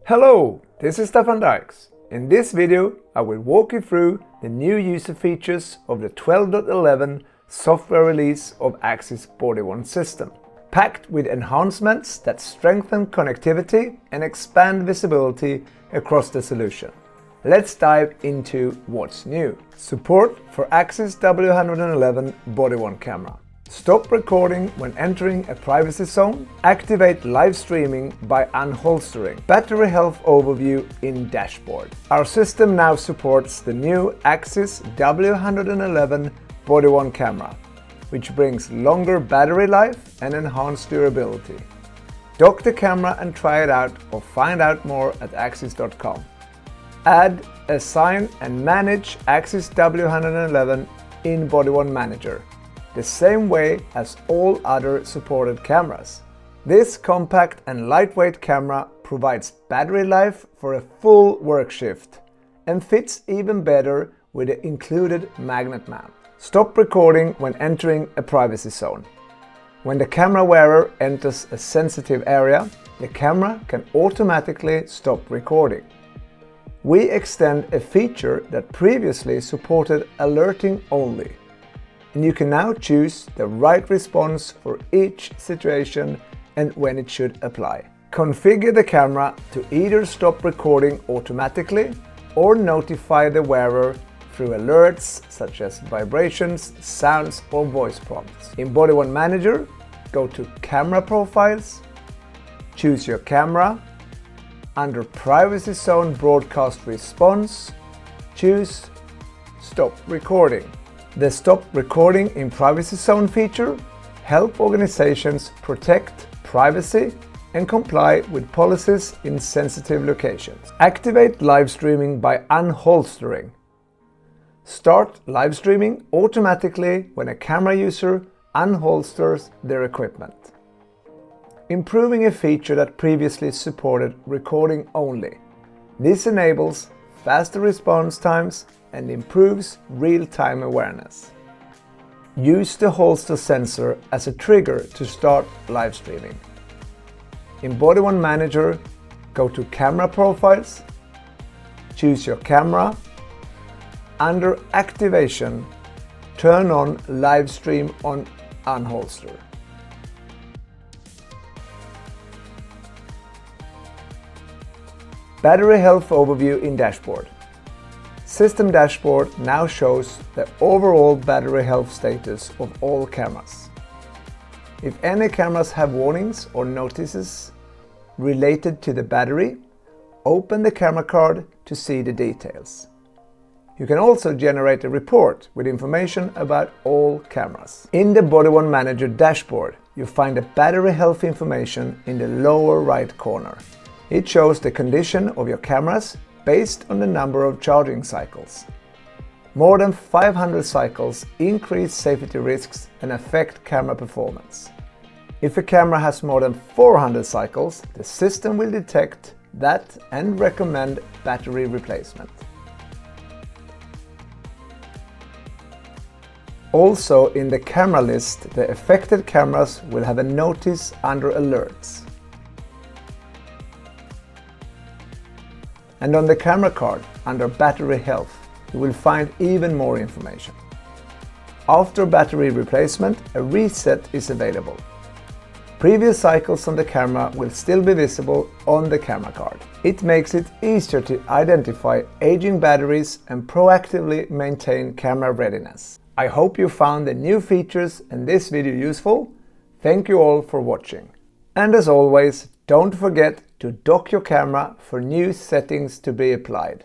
Hello, this is Stefan Dykes. In this video, I will walk you through the new user features of the 12.11 software release of Axis Body-worn system, packed with enhancements that strengthen connectivity and expand visibility across the solution. Let's dive into what's new. Support for Axis W111 Body-worn camera. Stop recording when entering a privacy zone. Activate live streaming by unholstering. Battery health overview in dashboard. Our system now supports the new Axis W111 Body-worn camera, which brings longer battery life and enhanced durability. Dock the camera and try it out, or find out more at axis.com. Add, assign and manage Axis W111 in Body-worn Manager, the same way as all other supported cameras. This compact and lightweight camera provides battery life for a full work shift and fits even better with the included magnet mount. Stop recording when entering a privacy zone. When the camera wearer enters a sensitive area, the camera can automatically stop recording. We extend a feature that previously supported alerting only, and you can now choose the right response for each situation and when it should apply. Configure the camera to either stop recording automatically or notify the wearer through alerts such as vibrations, sounds or voice prompts. In Body-worn Manager, go to Camera Profiles, choose your camera. Under Privacy Zone Broadcast Response, choose Stop Recording. The Stop Recording in Privacy Zone feature help organizations protect privacy and comply with policies in sensitive locations. Activate live streaming by unholstering. Start live streaming automatically when a camera user unholsters their equipment, improving a feature that previously supported recording only. This enables faster response times and improves real-time awareness. Use the holster sensor as a trigger to start live streaming. In Body-worn Manager, go to Camera Profiles, choose your camera. Under Activation, turn on Live Stream on Unholster. Battery health overview in dashboard. System dashboard now shows the overall battery health status of all cameras. If any cameras have warnings or notices related to the battery, open the camera card to see the details. You can also generate a report with information about all cameras. In the Body-worn Manager dashboard, you find the battery health information in the lower right corner. It shows the condition of your cameras based on the number of charging cycles. More than 500 cycles increase safety risks and affect camera performance. If a camera has more than 400 cycles, the system will detect that and recommend battery replacement. Also, in the camera list, the affected cameras will have a notice under Alerts. And on the camera card, under Battery Health, you will find even more information. After battery replacement, a reset is available. Previous cycles on the camera will still be visible on the camera card. It makes it easier to identify aging batteries and proactively maintain camera readiness. I hope you found the new features and this video useful. Thank you all for watching. And as always, don't forget to dock your camera for new settings to be applied.